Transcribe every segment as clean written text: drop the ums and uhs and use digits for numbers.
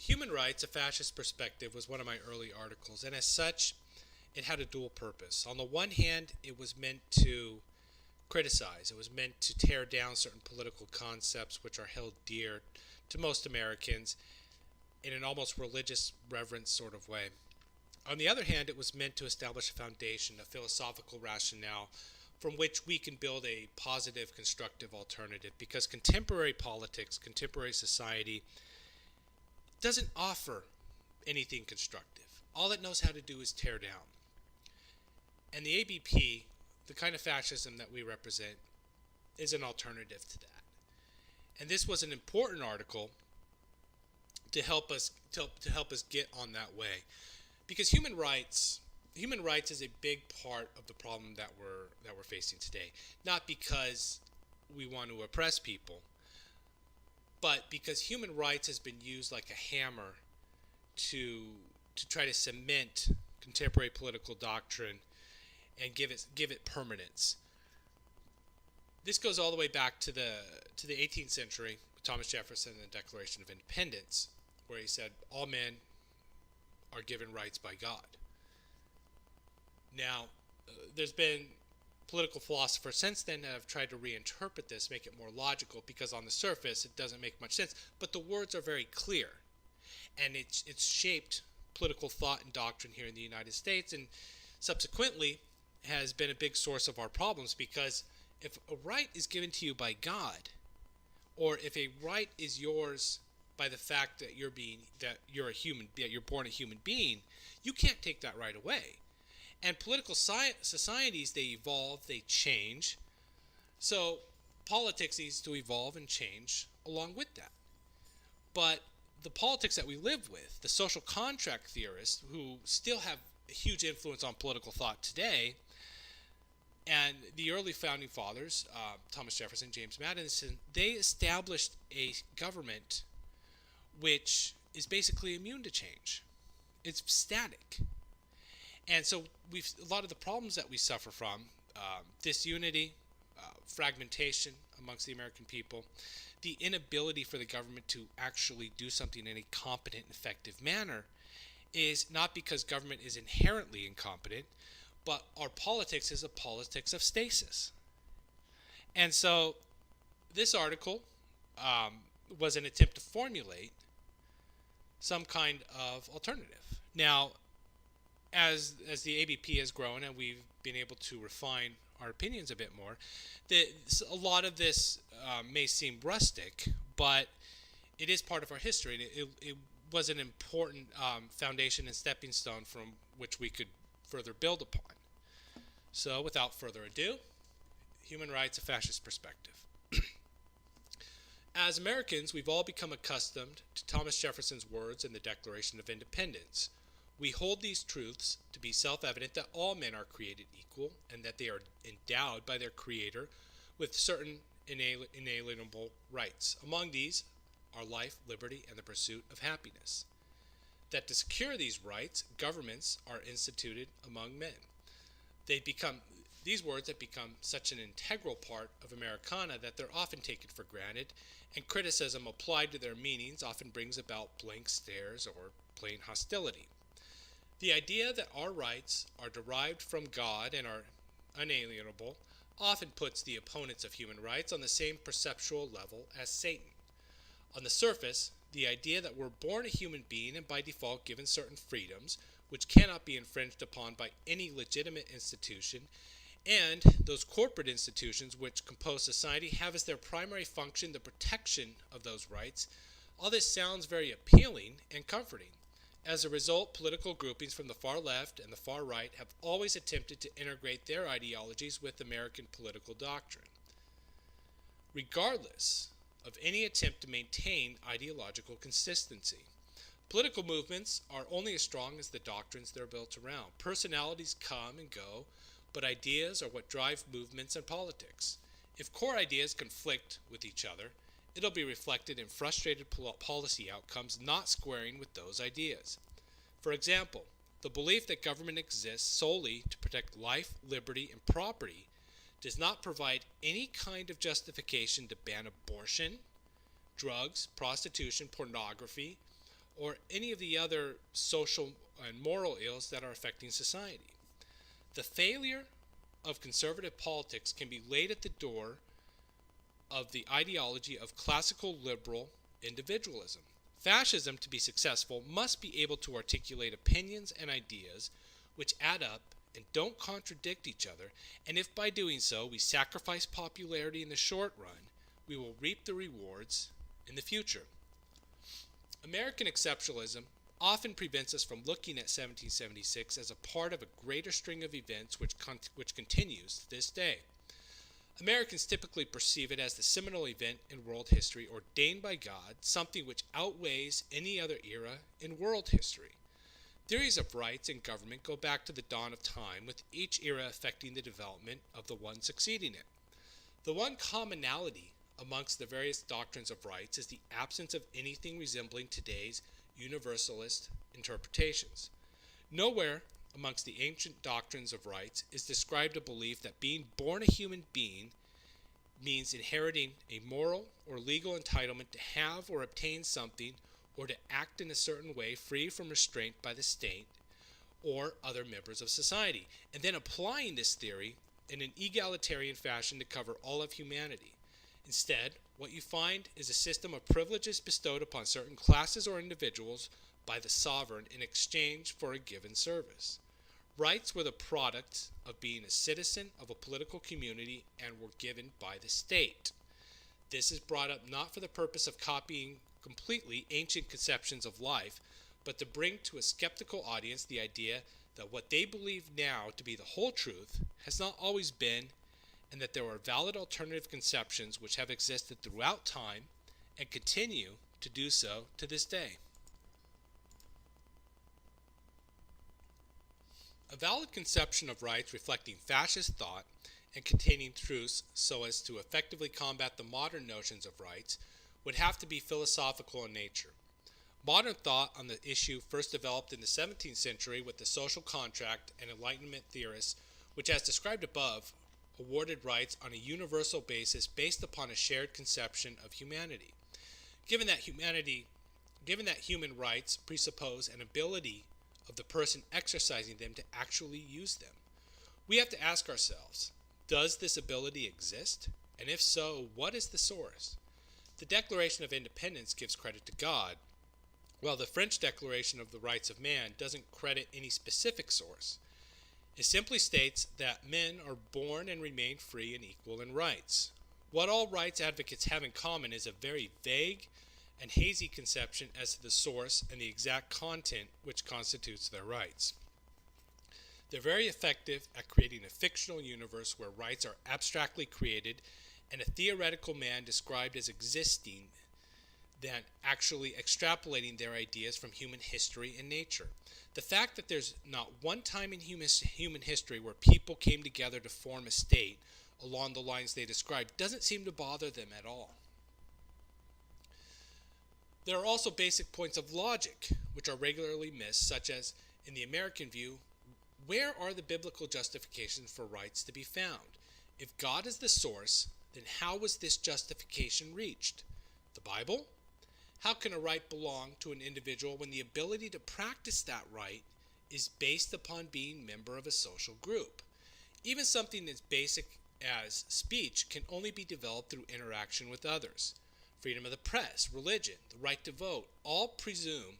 Human Rights, A Fascist Perspective was one of my early articles, and as such, it had a dual purpose. On the one hand, it was meant to criticize, it was meant to tear down certain political concepts which are held dear to most Americans in an almost religious reverence sort of way. On the other hand, it was meant to establish a foundation, a philosophical rationale from which we can build a positive, constructive alternative, because contemporary politics, contemporary society doesn't offer anything constructive. All it knows how to do is tear down. And the ABP, the kind of fascism that we represent, is an alternative to that. And this was an important article to help us get on that way, because human rights is a big part of the problem that we're facing today. Not because we want to oppress people, but because human rights has been used like a hammer to try to cement contemporary political doctrine and give it permanence. This goes all the way back to the 18th century with Thomas Jefferson and the Declaration of Independence, where he said all men are given rights by God. Now, there's been political philosophers since then that have tried to reinterpret this, make it more logical, because on the surface it doesn't make much sense, but the words are very clear, and it's shaped political thought and doctrine here in the United States, and subsequently has been a big source of our problems, because if a right is given to you by God, or if a right is yours by the fact that you're born a human being, you can't take that right away. And political societies, they evolve, they change. So politics needs to evolve and change along with that. But the politics that we live with, the social contract theorists, who still have a huge influence on political thought today, and the early founding fathers, Thomas Jefferson, James Madison, they established a government which is basically immune to change. It's static. And so a lot of the problems that we suffer from, disunity, fragmentation amongst the American people, the inability for the government to actually do something in a competent and effective manner, is not because government is inherently incompetent, but our politics is a politics of stasis. And so this article was an attempt to formulate some kind of alternative. Now, as the ABP has grown and we've been able to refine our opinions a bit more, a lot of this may seem rustic, but it is part of our history. It was an important foundation and stepping stone from which we could further build upon. So, without further ado, Human Rights, A Fascist Perspective. As Americans, we've all become accustomed to Thomas Jefferson's words in the Declaration of Independence. We hold these truths to be self-evident, that all men are created equal and that they are endowed by their Creator with certain inalienable rights. Among these are life, liberty, and the pursuit of happiness. That to secure these rights, governments are instituted among men. These words have become such an integral part of Americana that they're often taken for granted, and criticism applied to their meanings often brings about blank stares or plain hostility. The idea that our rights are derived from God and are unalienable often puts the opponents of human rights on the same perceptual level as Satan. On the surface, the idea that we're born a human being and by default given certain freedoms, which cannot be infringed upon by any legitimate institution, and those corporate institutions which compose society have as their primary function the protection of those rights, all this sounds very appealing and comforting. As a result, political groupings from the far left and the far right have always attempted to integrate their ideologies with American political doctrine, regardless of any attempt to maintain ideological consistency. Political movements are only as strong as the doctrines they're built around. Personalities come and go, but ideas are what drive movements and politics. If core ideas conflict with each other, it'll be reflected in frustrated policy outcomes not squaring with those ideas. For example, the belief that government exists solely to protect life, liberty, and property does not provide any kind of justification to ban abortion, drugs, prostitution, pornography, or any of the other social and moral ills that are affecting society. The failure of conservative politics can be laid at the door of the ideology of classical liberal individualism. Fascism, to be successful, must be able to articulate opinions and ideas which add up and don't contradict each other, and if by doing so we sacrifice popularity in the short run, we will reap the rewards in the future. American exceptionalism often prevents us from looking at 1776 as a part of a greater string of events which continues to this day. Americans typically perceive it as the seminal event in world history ordained by God, something which outweighs any other era in world history. Theories of rights and government go back to the dawn of time, with each era affecting the development of the one succeeding it. The one commonality amongst the various doctrines of rights is the absence of anything resembling today's universalist interpretations. Nowhere amongst the ancient doctrines of rights is described a belief that being born a human being means inheriting a moral or legal entitlement to have or obtain something or to act in a certain way free from restraint by the state or other members of society, and then applying this theory in an egalitarian fashion to cover all of humanity. Instead, what you find is a system of privileges bestowed upon certain classes or individuals by the sovereign in exchange for a given service. Rights were the product of being a citizen of a political community and were given by the state. This is brought up not for the purpose of copying completely ancient conceptions of life, but to bring to a skeptical audience the idea that what they believe now to be the whole truth has not always been, and that there are valid alternative conceptions which have existed throughout time and continue to do so to this day. A valid conception of rights reflecting fascist thought and containing truths so as to effectively combat the modern notions of rights would have to be philosophical in nature. Modern thought on the issue first developed in the 17th century with the social contract and Enlightenment theorists, which, as described above, awarded rights on a universal basis based upon a shared conception of humanity. Given that human rights presuppose an ability of the person exercising them to actually use them, we have to ask ourselves, does this ability exist? And if so, what is the source? The Declaration of Independence gives credit to God, while the French Declaration of the Rights of Man doesn't credit any specific source. It simply states that men are born and remain free and equal in rights. What all rights advocates have in common is a very vague and hazy conception as to the source and the exact content which constitutes their rights. They're very effective at creating a fictional universe where rights are abstractly created and a theoretical man described as existing, than actually extrapolating their ideas from human history and nature. The fact that there's not one time in human history where people came together to form a state along the lines they described doesn't seem to bother them at all. There are also basic points of logic which are regularly missed, such as, in the American view, where are the biblical justifications for rights to be found? If God is the source, then how was this justification reached? The Bible? How can a right belong to an individual when the ability to practice that right is based upon being a member of a social group? Even something as basic as speech can only be developed through interaction with others. Freedom of the press, religion, the right to vote, all presume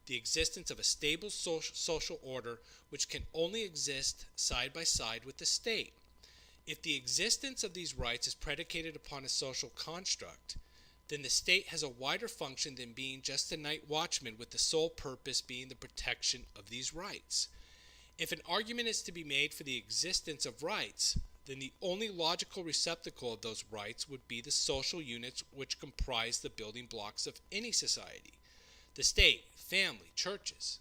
the existence of a stable social order which can only exist side by side with the state. If the existence of these rights is predicated upon a social construct, then the state has a wider function than being just a night watchman with the sole purpose being the protection of these rights. If an argument is to be made for the existence of rights, then the only logical receptacle of those rights would be the social units which comprise the building blocks of any society: the state, family, churches.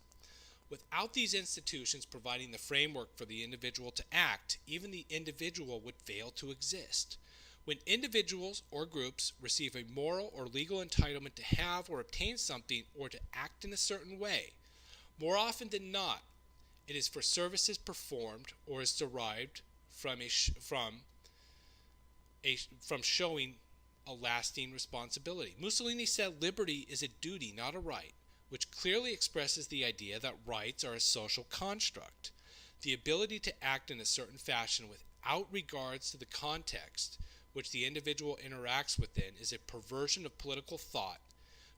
Without these institutions providing the framework for the individual to act, even the individual would fail to exist. When individuals or groups receive a moral or legal entitlement to have or obtain something or to act in a certain way, more often than not, it is for services performed or is derived from showing a lasting responsibility. Mussolini said liberty is a duty, not a right. which clearly expresses the idea that rights are a social construct. The ability to act in a certain fashion without regards to the context which the individual interacts within is a perversion of political thought,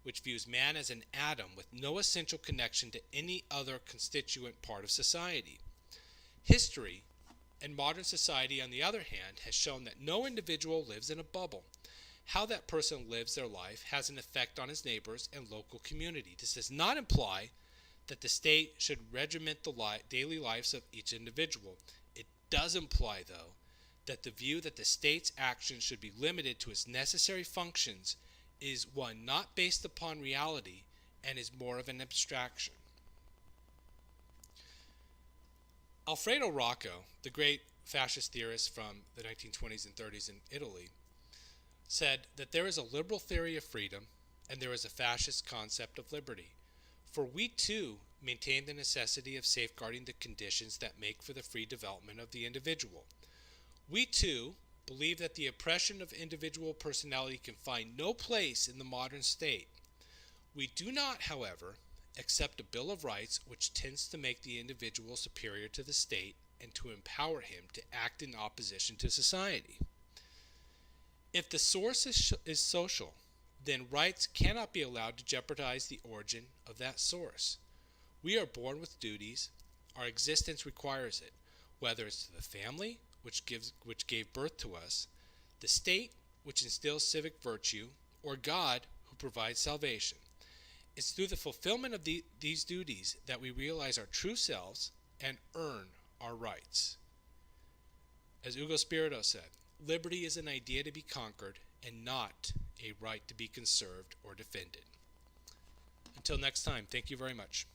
which views man as an atom with no essential connection to any other constituent part of society. History, and modern society, on the other hand, has shown that no individual lives in a bubble. How that person lives their life has an effect on his neighbors and local community. This does not imply that the state should regiment the daily lives of each individual. It does imply, though, that the view that the state's actions should be limited to its necessary functions is one not based upon reality and is more of an abstraction. Alfredo Rocco, the great fascist theorist from the 1920s and 30s in Italy, said that there is a liberal theory of freedom and there is a fascist concept of liberty. For we too maintain the necessity of safeguarding the conditions that make for the free development of the individual. We too believe that the oppression of individual personality can find no place in the modern state. We do not, however, accept a Bill of Rights which tends to make the individual superior to the state and to empower him to act in opposition to society. If the source is social, then rights cannot be allowed to jeopardize the origin of that source. We are born with duties. Our existence requires it, whether it's to the family, which gave birth to us, the state, which instills civic virtue, or God, who provides salvation. It's through the fulfillment of these duties that we realize our true selves and earn our rights. As Hugo Spirito said, liberty is an idea to be conquered and not a right to be conserved or defended. Until next time, thank you very much.